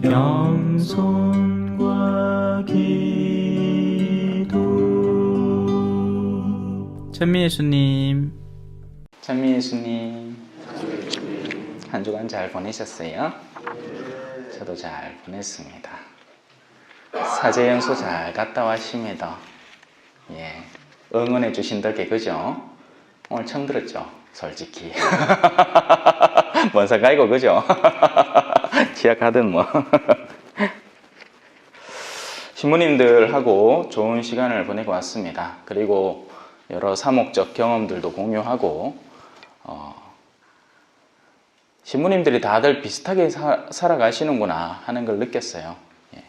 겸손과 기도. 찬미 예수님, 찬미 예수님, 한 주간 잘 보내셨어요? 저도 잘 보냈습니다. 사제연수 잘 갔다 왔습니다. 예, 응원해 주신 덕에 그죠? 오늘 처음 들었죠? 솔직히 뭔 상관이고 그죠? 지약하든 뭐. 신부님들하고 좋은 시간을 보내고 왔습니다. 그리고 여러 사목적 경험들도 공유하고 신부님들이 다들 비슷하게 살아가시는구나 하는 걸 느꼈어요. 예.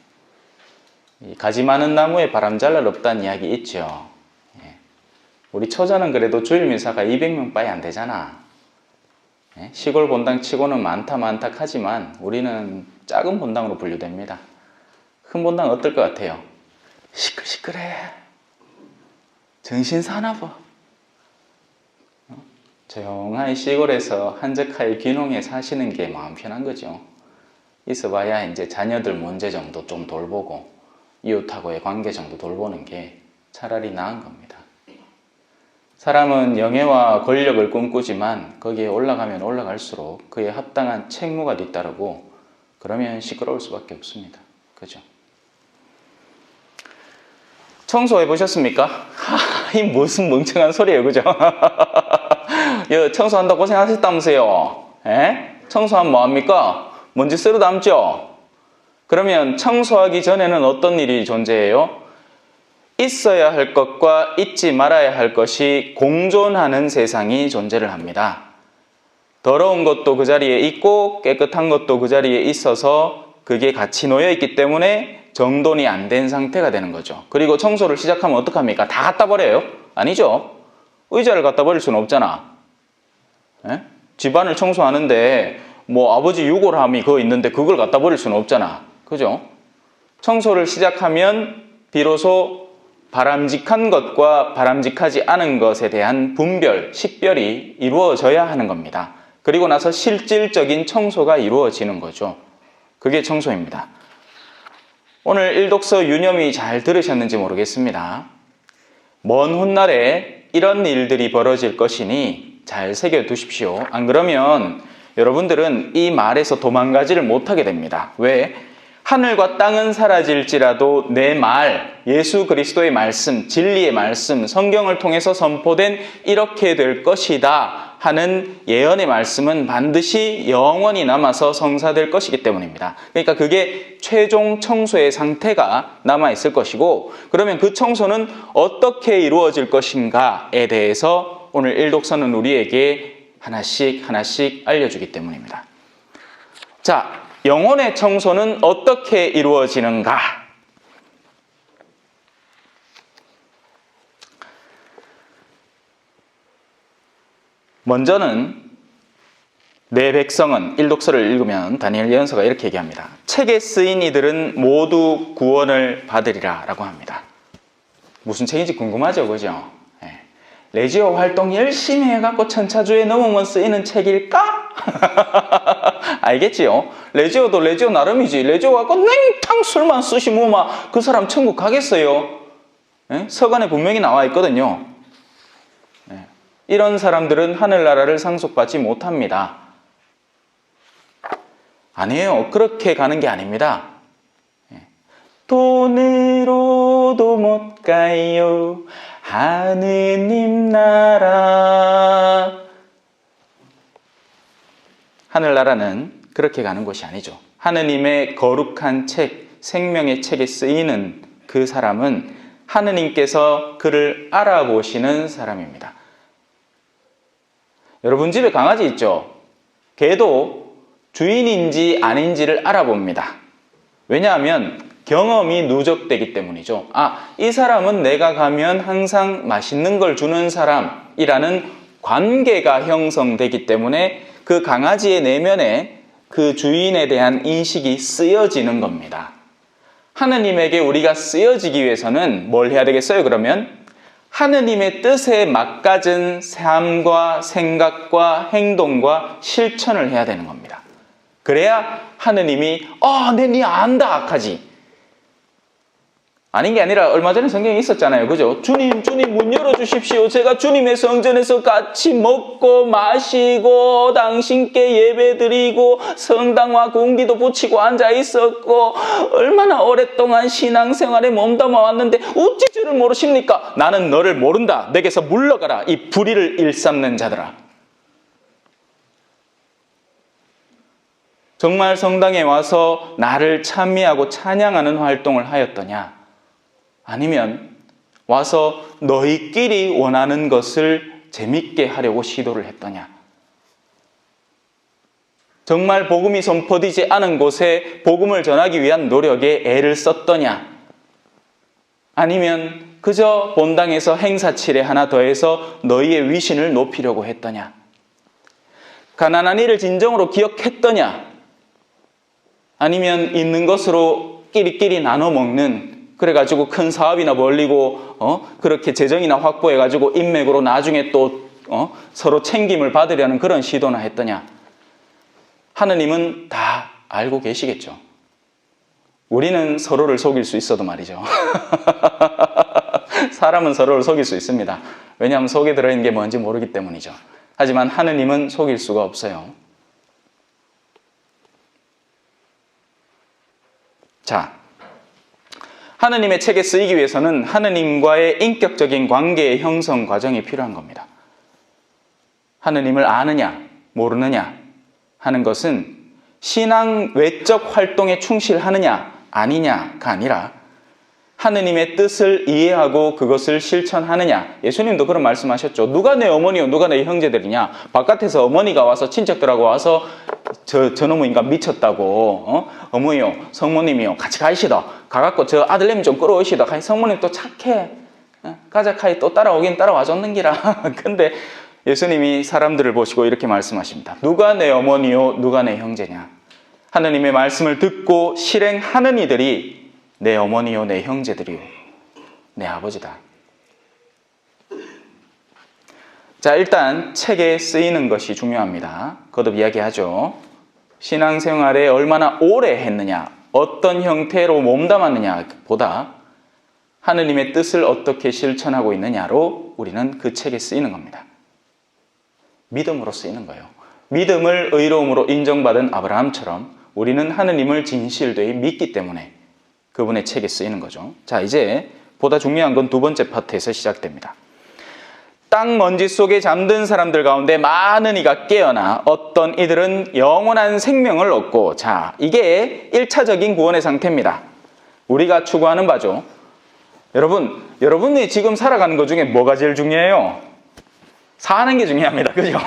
이 가지 많은 나무에 바람 잘 날 없다는 이야기 있죠. 예. 우리 처자는 그래도 주일미사가 200명 빠이 안 되잖아. 예. 시골 본당 치고는 많다 하지만 우리는 작은 본당으로 분류됩니다. 큰 본당 어떨 것 같아요? 시끌시끌해. 정신 사나봐. 조용하게 시골에서 한적하게 귀농에 사시는 게 마음 편한 거죠. 있어봐야 이제 자녀들 문제 정도 좀 돌보고 이웃하고의 관계 정도 돌보는 게 차라리 나은 겁니다. 사람은 영예와 권력을 꿈꾸지만 거기에 올라가면 올라갈수록 그에 합당한 책무가 뒤따르고 그러면 시끄러울 수밖에 없습니다. 그죠? 청소해 보셨습니까? 이 무슨 멍청한 소리예요, 그죠? 청소한다고 고생하셨다면서요? 에? 청소하면 뭐합니까? 먼지 쓸어 담죠? 그러면 청소하기 전에는 어떤 일이 존재해요? 있어야 할 것과 있지 말아야 할 것이 공존하는 세상이 존재를 합니다. 더러운 것도 그 자리에 있고 깨끗한 것도 그 자리에 있어서 그게 같이 놓여 있기 때문에 정돈이 안 된 상태가 되는 거죠. 그리고 청소를 시작하면 어떡합니까? 다 갖다 버려요? 아니죠. 의자를 갖다 버릴 수는 없잖아. 에? 집안을 청소하는데 뭐 아버지 유골함이 그거 있는데 그걸 갖다 버릴 수는 없잖아. 그죠? 청소를 시작하면 비로소 바람직한 것과 바람직하지 않은 것에 대한 분별, 식별이 이루어져야 하는 겁니다. 그리고 나서 실질적인 청소가 이루어지는 거죠. 그게 청소입니다. 오늘 일독서 유념이 잘 들으셨는지 모르겠습니다. 먼 훗날에 이런 일들이 벌어질 것이니 잘 새겨두십시오. 안 그러면 여러분들은 이 말에서 도망가지를 못하게 됩니다. 왜? 하늘과 땅은 사라질지라도 내 말, 예수 그리스도의 말씀, 진리의 말씀, 성경을 통해서 선포된 이렇게 될 것이다 하는 예언의 말씀은 반드시 영원히 남아서 성사될 것이기 때문입니다. 그러니까 그게 최종 청소의 상태가 남아있을 것이고, 그러면 그 청소는 어떻게 이루어질 것인가에 대해서 오늘 일독서는 우리에게 하나씩 알려주기 때문입니다. 자, 영혼의 청소는 어떻게 이루어지는가? 먼저는 내 백성은, 일독서를 읽으면 다니엘 예언서가 이렇게 얘기합니다. 책에 쓰인 이들은 모두 구원을 받으리라 라고 합니다. 무슨 책인지 궁금하죠, 그죠? 네. 레지오 활동 열심히 해갖고 천차주에 넘으면 쓰이는 책일까? 알겠지요? 레지오도 레지오 나름이지. 레지오 갖고 냉탕 술만 쓰시면 막 그 사람 천국 가겠어요? 네? 서간에 분명히 나와 있거든요. 네. 이런 사람들은 하늘나라를 상속받지 못합니다. 아니에요. 그렇게 가는 게 아닙니다. 네. 돈으로도 못 가요. 하느님 나라. 하늘나라는 그렇게 가는 곳이 아니죠. 하느님의 거룩한 책, 생명의 책에 쓰이는 그 사람은 하느님께서 그를 알아보시는 사람입니다. 여러분 집에 강아지 있죠? 개도 주인인지 아닌지를 알아봅니다. 왜냐하면 경험이 누적되기 때문이죠. 이 사람은 내가 가면 항상 맛있는 걸 주는 사람이라는 관계가 형성되기 때문에 그 강아지의 내면에 그 주인에 대한 인식이 쓰여지는 겁니다. 하느님에게 우리가 쓰여지기 위해서는 뭘 해야 되겠어요, 그러면? 하느님의 뜻에 맞가진 삶과 생각과 행동과 실천을 해야 되는 겁니다. 그래야 하느님이 네 안다 하지. 아닌 게 아니라 얼마 전에 성경에 있었잖아요. 그죠? 주님 문 열어주십시오. 제가 주님의 성전에서 같이 먹고 마시고 당신께 예배드리고 성당과 공기도 붙이고 앉아 있었고 얼마나 오랫동안 신앙생활에 몸담아 왔는데 어찌 줄을 모르십니까? 나는 너를 모른다. 내게서 물러가라. 이 불의를 일삼는 자들아. 정말 성당에 와서 나를 찬미하고 찬양하는 활동을 하였더냐? 아니면 와서 너희끼리 원하는 것을 재밌게 하려고 시도를 했더냐? 정말 복음이 선포되지 않은 곳에 복음을 전하기 위한 노력에 애를 썼더냐? 아니면 그저 본당에서 행사칠에 하나 더해서 너희의 위신을 높이려고 했더냐? 가난한 이를 진정으로 기억했더냐? 아니면 있는 것으로 끼리끼리 나눠 먹는 그래가지고 큰 사업이나 벌리고 그렇게 재정이나 확보해가지고 인맥으로 나중에 또 서로 챙김을 받으려는 그런 시도나 했더냐? 하느님은 다 알고 계시겠죠. 우리는 서로를 속일 수 있어도 말이죠. 사람은 서로를 속일 수 있습니다. 왜냐하면 속에 들어있는 게 뭔지 모르기 때문이죠. 하지만 하느님은 속일 수가 없어요. 자, 하느님의 책에 쓰이기 위해서는 하느님과의 인격적인 관계의 형성 과정이 필요한 겁니다. 하느님을 아느냐, 모르느냐 하는 것은 신앙 외적 활동에 충실하느냐, 아니냐가 아니라 하느님의 뜻을 이해하고 그것을 실천하느냐. 예수님도 그런 말씀하셨죠. 누가 내 어머니요, 누가 내 형제들이냐. 바깥에서 어머니가 와서 친척들하고 와서 저놈의 인간 미쳤다고 어머니요, 성모님이요, 같이 가시다. 가갖고 저 아들내미 좀 끌어오시다. 성모님 또 착해. 가자카이 또 따라오긴 따라와줬는기라. 근데 예수님이 사람들을 보시고 이렇게 말씀하십니다. 누가 내 어머니요, 누가 내 형제냐. 하느님의 말씀을 듣고 실행하는 이들이 내 어머니요, 내 형제들이요, 내 아버지다. 자, 일단 책에 쓰이는 것이 중요합니다. 거듭 이야기하죠. 신앙생활에 얼마나 오래 했느냐, 어떤 형태로 몸담았느냐 보다 하느님의 뜻을 어떻게 실천하고 있느냐로 우리는 그 책에 쓰이는 겁니다. 믿음으로 쓰이는 거예요. 믿음을 의로움으로 인정받은 아브라함처럼 우리는 하느님을 진실되이 믿기 때문에 그분의 책에 쓰이는 거죠. 자, 이제 보다 중요한 건 두 번째 파트에서 시작됩니다. 땅 먼지 속에 잠든 사람들 가운데 많은 이가 깨어나 어떤 이들은 영원한 생명을 얻고, 자, 이게 1차적인 구원의 상태입니다. 우리가 추구하는 바죠. 여러분이 지금 살아가는 것 중에 뭐가 제일 중요해요? 사는 게 중요합니다. 그죠?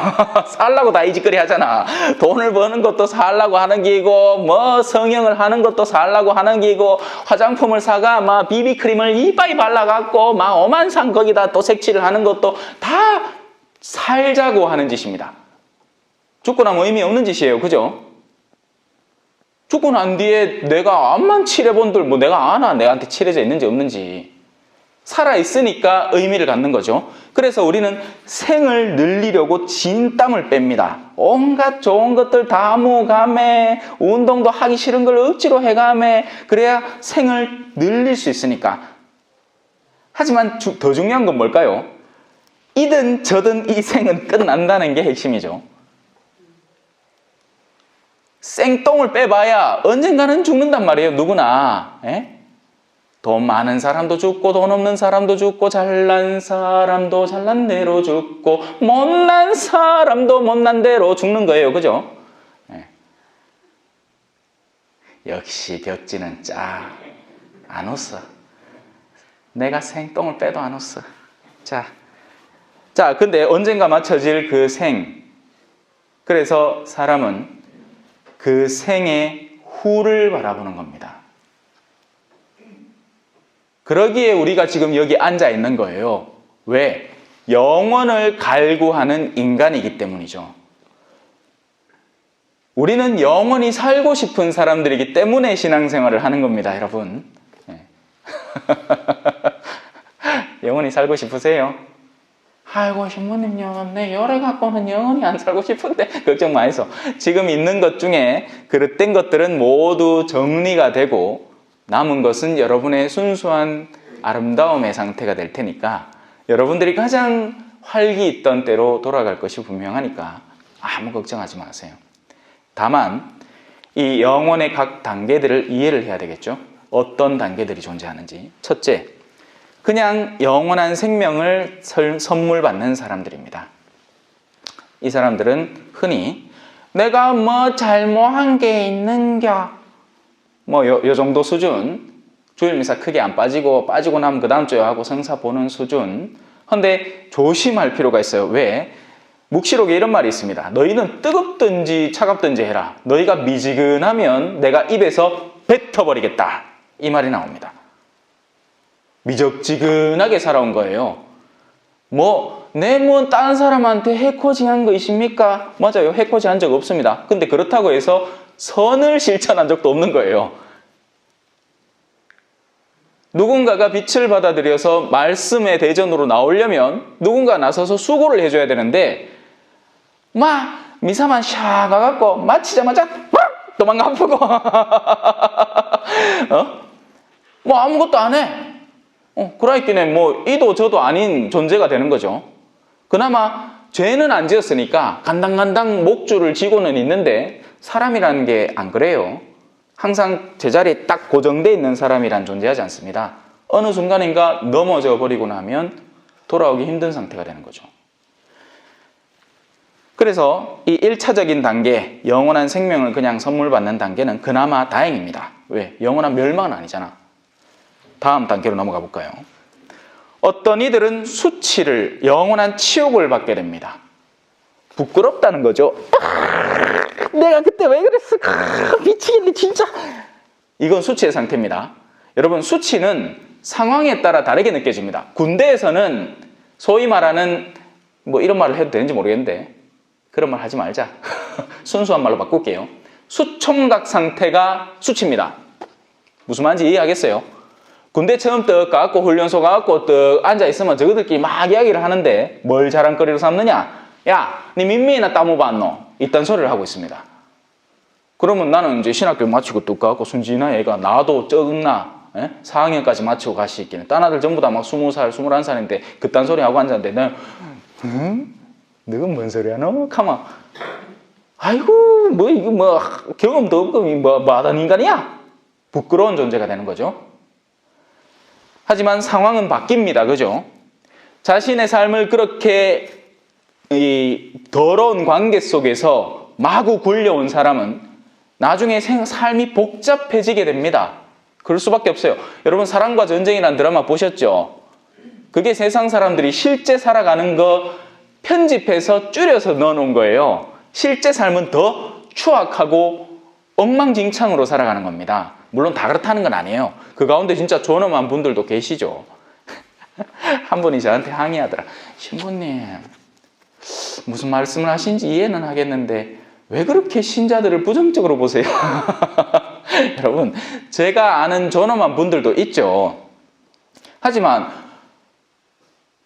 살라고 다 이 짓거리 하잖아. 돈을 버는 것도 살라고 하는 기고, 뭐 성형을 하는 것도 살라고 하는 기고, 화장품을 사가 막 비비크림을 이빠이 발라갖고 막 오만상 거기다 또 색칠을 하는 것도 다 살자고 하는 짓입니다. 죽고 나면 의미 없는 짓이에요. 그죠? 죽고 난 뒤에 내가 암만 칠해본들 뭐 내가 아나 내한테 칠해져 있는지 없는지. 살아있으니까 의미를 갖는 거죠. 그래서 우리는 생을 늘리려고 진땀을 뺍니다. 온갖 좋은 것들 다 모가매, 운동도 하기 싫은 걸 억지로 해가매, 그래야 생을 늘릴 수 있으니까. 하지만 더 중요한 건 뭘까요? 이든 저든 이 생은 끝난다는 게 핵심이죠. 생똥을 빼봐야 언젠가는 죽는단 말이에요. 누구나. 돈 많은 사람도 죽고 돈 없는 사람도 죽고 잘난 사람도 잘난 대로 죽고 못난 사람도 못난 대로 죽는 거예요. 그죠? 역시 벽지는 안 웃어. 내가 생똥을 빼도 안 웃어. 자, 근데 언젠가 맞춰질 그 생. 그래서 사람은 그 생의 후를 바라보는 겁니다. 그러기에 우리가 지금 여기 앉아 있는 거예요. 왜? 영원을 갈구하는 인간이기 때문이죠. 우리는 영원히 살고 싶은 사람들이기 때문에 신앙생활을 하는 겁니다, 여러분. 영원히 살고 싶으세요? 아이고 신부님요, 내 열애 갖고는 영원히 안 살고 싶은데 걱정 마이소. 지금 있는 것 중에 그릇된 것들은 모두 정리가 되고 남은 것은 여러분의 순수한 아름다움의 상태가 될 테니까 여러분들이 가장 활기 있던 때로 돌아갈 것이 분명하니까 아무 걱정하지 마세요. 다만 이 영혼의 각 단계들을 이해를 해야 되겠죠. 어떤 단계들이 존재하는지. 첫째, 그냥 영원한 생명을 선물 받는 사람들입니다. 이 사람들은 흔히 내가 뭐 잘못한 게 있는겨, 뭐 요 정도 수준, 주일미사 크게 안 빠지고 나면 그 다음 주에 하고 성사 보는 수준. 근데 조심할 필요가 있어요. 왜? 묵시록에 이런 말이 있습니다. 너희는 뜨겁든지 차갑든지 해라. 너희가 미지근하면 내가 입에서 뱉어버리겠다. 이 말이 나옵니다. 미적지근하게 살아온 거예요. 다른 사람한테 해코지한 거 있습니까? 맞아요. 해코지한 적 없습니다. 근데 그렇다고 해서 선을 실천한 적도 없는 거예요. 누군가가 빛을 받아들여서 말씀의 대전으로 나오려면 누군가 나서서 수고를 해줘야 되는데 미사만 샤 가갖고 마치자마자 도망가 아프고 아무것도 안 해. 그러니까 이도 저도 아닌 존재가 되는 거죠. 그나마 죄는 안 지었으니까 간당간당 목줄을 쥐고는 있는데 사람이라는 게 안 그래요. 항상 제자리에 딱 고정되어 있는 사람이란 존재하지 않습니다. 어느 순간인가 넘어져 버리고 나면 돌아오기 힘든 상태가 되는 거죠. 그래서 이 1차적인 단계, 영원한 생명을 그냥 선물 받는 단계는 그나마 다행입니다. 왜? 영원한 멸망은 아니잖아. 다음 단계로 넘어가 볼까요? 어떤 이들은 수치를, 영원한 치욕을 받게 됩니다. 부끄럽다는 거죠. 내가 그때 왜 그랬어? 미치겠네 진짜. 이건 수치의 상태입니다. 여러분, 수치는 상황에 따라 다르게 느껴집니다. 군대에서는 소위 말하는 이런 말을 해도 되는지 모르겠는데 그런 말 하지 말자. 순수한 말로 바꿀게요. 수총각 상태가 수치입니다. 무슨 말인지 이해하겠어요? 군대 처음 떡 가갖고 훈련소 가갖고 떡 앉아있으면 저거들끼리 막 이야기를 하는데 뭘 자랑거리로 삼느냐? 야, 니 민미나 따모봤노? 이딴 소리를 하고 있습니다. 그러면 나는 이제 신학교 마치고 뚝 가갖고 순진한 애가 나도 적나 4학년까지 마치고 가시기는 딴 아들 전부 다 막 20살, 21살인데 그딴 소리 하고 앉았는데 내가 너가 뭔 소리야 너? 가만 아이고 이거 경험도 없고 뭐하던 인간이야? 부끄러운 존재가 되는 거죠. 하지만 상황은 바뀝니다. 그죠? 자신의 삶을 그렇게 이 더러운 관계 속에서 마구 굴려온 사람은 나중에 삶이 복잡해지게 됩니다. 그럴 수밖에 없어요. 여러분, 사랑과 전쟁이라는 드라마 보셨죠? 그게 세상 사람들이 실제 살아가는 거 편집해서 줄여서 넣어놓은 거예요. 실제 삶은 더 추악하고 엉망진창으로 살아가는 겁니다. 물론 다 그렇다는 건 아니에요. 그 가운데 진짜 존엄한 분들도 계시죠. 한 분이 저한테 항의하더라. 신부님, 무슨 말씀을 하신지 이해는 하겠는데 왜 그렇게 신자들을 부정적으로 보세요? 여러분, 제가 아는 존엄한 분들도 있죠. 하지만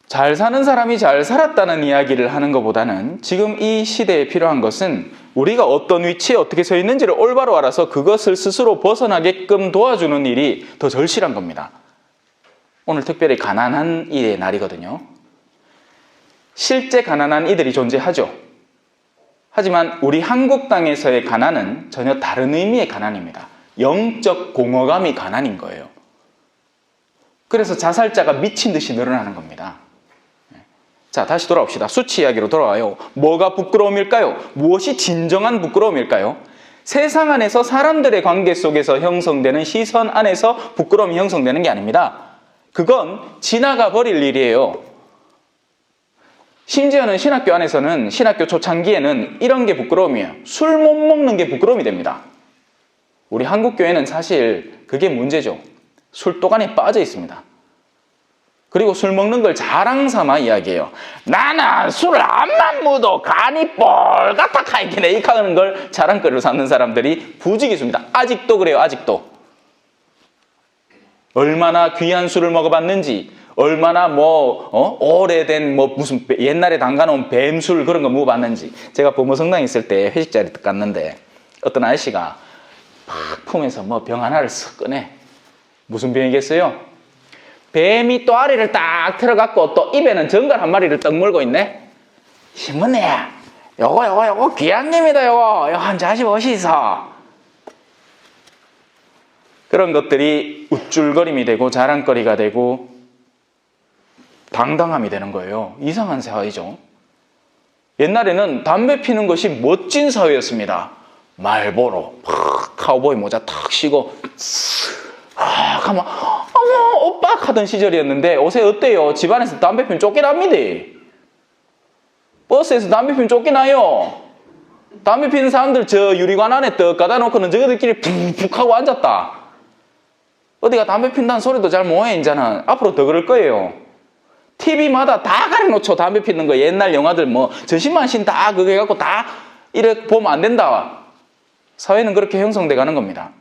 잘 사는 사람이 잘 살았다는 이야기를 하는 것보다는 지금 이 시대에 필요한 것은 우리가 어떤 위치에 어떻게 서 있는지를 올바로 알아서 그것을 스스로 벗어나게끔 도와주는 일이 더 절실한 겁니다. 오늘 특별히 가난한 이의 날이거든요. 실제 가난한 이들이 존재하죠. 하지만 우리 한국 땅에서의 가난은 전혀 다른 의미의 가난입니다. 영적 공허감이 가난인 거예요. 그래서 자살자가 미친 듯이 늘어나는 겁니다. 자, 다시 돌아옵시다. 수치 이야기로 돌아와요. 뭐가 부끄러움일까요? 무엇이 진정한 부끄러움일까요? 세상 안에서 사람들의 관계 속에서 형성되는 시선 안에서 부끄러움이 형성되는 게 아닙니다. 그건 지나가 버릴 일이에요. 심지어는 신학교 안에서는 신학교 초창기에는 이런 게 부끄러움이에요. 술 못 먹는 게 부끄러움이 됩니다. 우리 한국 교회는 사실 그게 문제죠. 술도간에 빠져 있습니다. 그리고 술 먹는 걸 자랑 삼아 이야기해요. 나는 술을 안만 묻어 간이 뻘같아 카이기네 이 하는 걸 자랑거리로 삼는 사람들이 부지기수입니다. 아직도 그래요. 아직도. 얼마나 귀한 술을 먹어봤는지, 얼마나 오래된 무슨 옛날에 담가놓은 뱀술 그런 거 먹어봤는지. 제가 범어성당에 있을 때 회식 자리 갔는데 어떤 아저씨가 팍 품에서 병 하나를 쓱 꺼내. 무슨 병이겠어요? 뱀이 또아리를 딱 틀어갖고 또 입에는 정갈 한 마리를 떡 물고 있네. 신부님, 요거 귀한 겁니다. 요거 한잔 하시보시소. 그런 것들이 우쭐거림이 되고 자랑거리가 되고 당당함이 되는 거예요. 이상한 사회죠. 옛날에는 담배 피는 것이 멋진 사회였습니다. 말보로 팍 카우보이 모자 탁 쉬고 가면 어머 오빠 하던 시절이었는데 요새 어때요? 집안에서 담배 피면 쫓겨납니다. 버스에서 담배 피면 쫓겨나요. 담배 피는 사람들 저 유리관 안에 떡 가다 놓고는 저거들끼리 푹푹 하고 앉았다. 어디가 담배 핀다는 소리도 잘 못해. 이제는 앞으로 더 그럴 거예요. TV마다 다 가려놓죠. 담배 피는 거. 옛날 영화들 전신만신 다 그거 해갖고 다 이렇게 보면 안 된다. 사회는 그렇게 형성돼 가는 겁니다.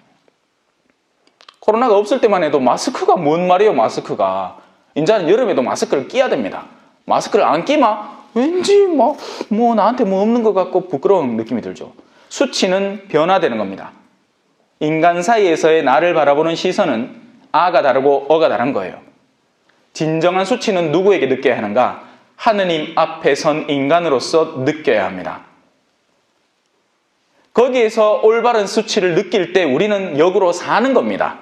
코로나가 없을 때만 해도 마스크가 뭔 말이에요. 마스크가. 이제는 여름에도 마스크를 끼야 됩니다. 마스크를 안 끼면 왠지 나한테 없는 것 같고 부끄러운 느낌이 들죠. 수치는 변화되는 겁니다. 인간 사이에서의 나를 바라보는 시선은 아가 다르고 어가 다른 거예요. 진정한 수치는 누구에게 느껴야 하는가? 하느님 앞에 선 인간으로서 느껴야 합니다. 거기에서 올바른 수치를 느낄 때 우리는 역으로 사는 겁니다.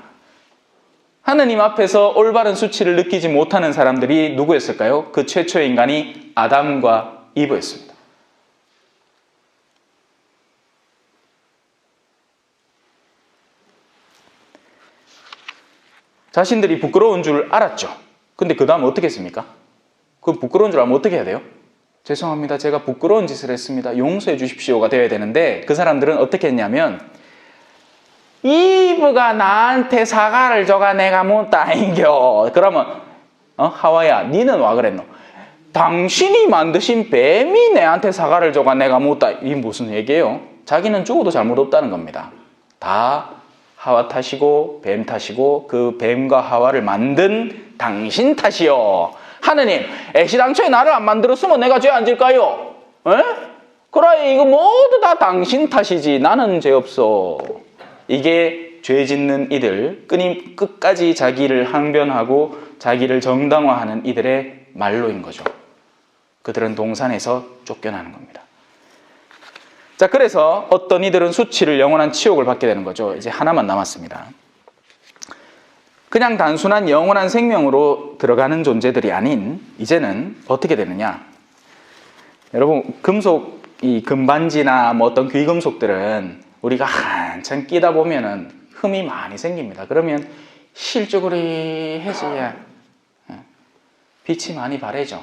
하느님 앞에서 올바른 수치를 느끼지 못하는 사람들이 누구였을까요? 그 최초의 인간이 아담과 이브였습니다. 자신들이 부끄러운 줄 알았죠. 근데 그 다음 어떻게 했습니까? 그 부끄러운 줄 알면 어떻게 해야 돼요? 죄송합니다. 제가 부끄러운 짓을 했습니다. 용서해 주십시오가 되어야 되는데 그 사람들은 어떻게 했냐면 이브가 나한테 사과를 줘가 내가 못다인겨. 그러면 하와야 니는 와 그랬노? 당신이 만드신 뱀이 내한테 사과를 줘가 내가 못다. 이게 무슨 얘기예요? 자기는 죽어도 잘못 없다는 겁니다. 다 하와 탓이고 뱀 탓이고 그 뱀과 하와를 만든 당신 탓이요. 하느님, 애시당초에 나를 안 만들었으면 내가 죄 안 질까요? 에? 그래, 이거 모두 다 당신 탓이지. 나는 죄 없어. 이게 죄 짓는 이들, 끝까지 자기를 항변하고 자기를 정당화하는 이들의 말로인 거죠. 그들은 동산에서 쫓겨나는 겁니다. 자, 그래서 어떤 이들은 수치를 영원한 치욕을 받게 되는 거죠. 이제 하나만 남았습니다. 그냥 단순한 영원한 생명으로 들어가는 존재들이 아닌 이제는 어떻게 되느냐. 여러분, 금속, 이 금반지나 어떤 귀금속들은 우리가 한참 끼다 보면은 흠이 많이 생깁니다. 그러면 실쭈구리해져야 빛이 많이 바래죠.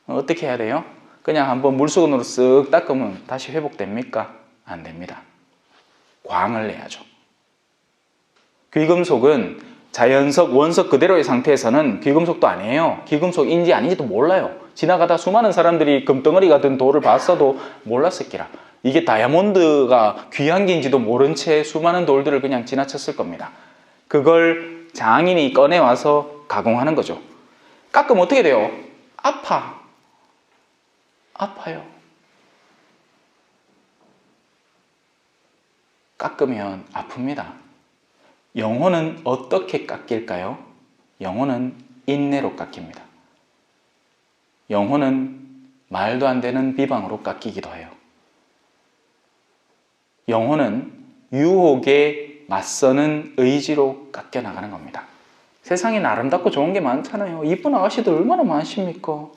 어떻게 해야 돼요? 그냥 한번 물수건으로 쓱 닦으면 다시 회복됩니까? 안 됩니다. 광을 내야죠. 귀금속은 자연석, 원석 그대로의 상태에서는 귀금속도 아니에요. 귀금속인지 아닌지도 몰라요. 지나가다 수많은 사람들이 금덩어리가 든 돌을 봤어도 몰랐을 기라. 이게 다이아몬드가 귀한 게인지도 모른 채 수많은 돌들을 그냥 지나쳤을 겁니다. 그걸 장인이 꺼내와서 가공하는 거죠. 깎으면 어떻게 돼요? 아파요. 깎으면 아픕니다. 영혼은 어떻게 깎일까요? 영혼은 인내로 깎입니다. 영혼은 말도 안 되는 비방으로 깎이기도 해요. 영혼은 유혹에 맞서는 의지로 깎여나가는 겁니다. 세상에 아름답고 좋은 게 많잖아요. 이쁜 아가씨들 얼마나 많습니까?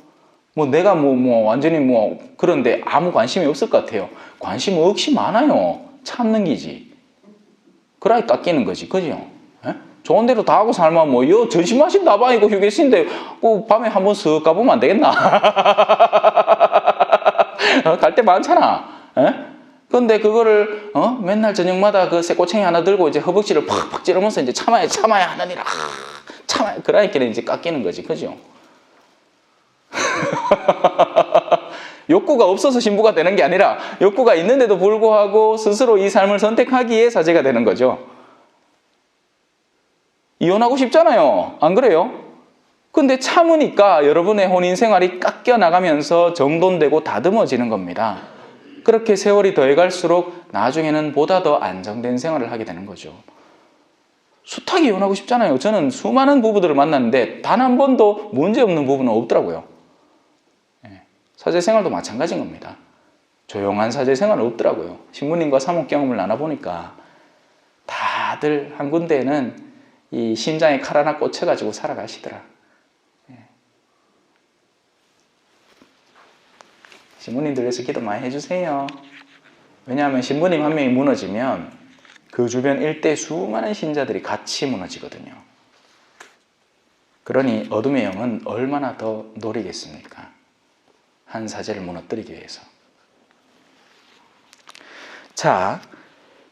내가 완전히 그런데 아무 관심이 없을 것 같아요. 관심 없이 많아요. 참는 기지. 그라이 깎이는 거지, 그죠? 에? 좋은 대로 다 하고 살면 요 전신마신 다봐 이거 휴게실인데 밤에 한번 쓱 가보면 안 되겠나? 갈 때 많잖아. 에? 근데 그거를 맨날 저녁마다 그 새꼬챙이 하나 들고 이제 허벅지를 팍팍 찌르면서 이제 참아야 하느니라. 참아야. 그러니까 이제 깎이는 거지, 그죠? 욕구가 없어서 신부가 되는 게 아니라 욕구가 있는데도 불구하고 스스로 이 삶을 선택하기에 사제가 되는 거죠. 이혼하고 싶잖아요. 안 그래요? 근데 참으니까 여러분의 혼인 생활이 깎여 나가면서 정돈되고 다듬어지는 겁니다. 그렇게 세월이 더해갈수록 나중에는 보다 더 안정된 생활을 하게 되는 거죠. 숱하게 이혼하고 싶잖아요. 저는 수많은 부부들을 만났는데 단 한 번도 문제없는 부부는 없더라고요. 사제 생활도 마찬가지인 겁니다. 조용한 사제 생활은 없더라고요. 신부님과 사목 경험을 나눠보니까 다들 한 군데에는 이 심장에 칼 하나 꽂혀가지고 살아가시더라. 신부님들 위해서 기도 많이 해주세요. 왜냐하면 신부님 한 명이 무너지면 그 주변 일대 수많은 신자들이 같이 무너지거든요. 그러니 어둠의 영은 얼마나 더 노리겠습니까? 한 사제를 무너뜨리기 위해서. 자,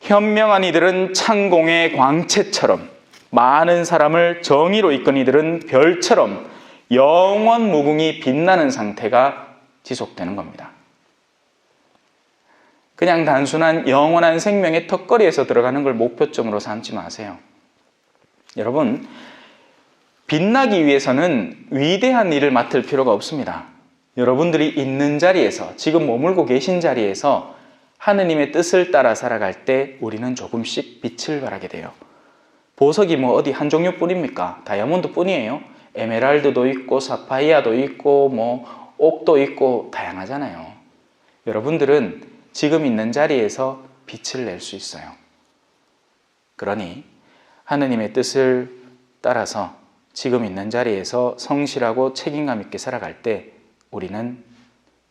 현명한 이들은 창공의 광채처럼, 많은 사람을 정의로 이끈 이들은 별처럼 영원 무궁히 빛나는 상태가 지속되는 겁니다. 그냥 단순한 영원한 생명의 턱걸이에서 들어가는 걸 목표점으로 삼지 마세요. 여러분, 빛나기 위해서는 위대한 일을 맡을 필요가 없습니다. 여러분들이 있는 자리에서, 지금 머물고 계신 자리에서 하느님의 뜻을 따라 살아갈 때 우리는 조금씩 빛을 발하게 돼요. 보석이 뭐 어디 한 종류뿐입니까? 다이아몬드 뿐이에요. 에메랄드도 있고 사파이아도 있고 뭐 옥도 있고 다양하잖아요. 여러분들은 지금 있는 자리에서 빛을 낼 수 있어요. 그러니 하느님의 뜻을 따라서 지금 있는 자리에서 성실하고 책임감 있게 살아갈 때 우리는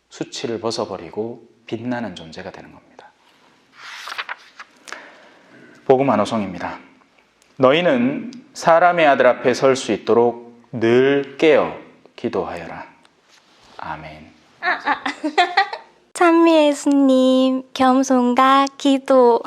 수치를 벗어버리고 빛나는 존재가 되는 겁니다. 복음 한호성입니다. 너희는 사람의 아들 앞에 설 수 있도록 늘 깨어 기도하여라. 아멘. 찬미 예수님, 겸손과 기도.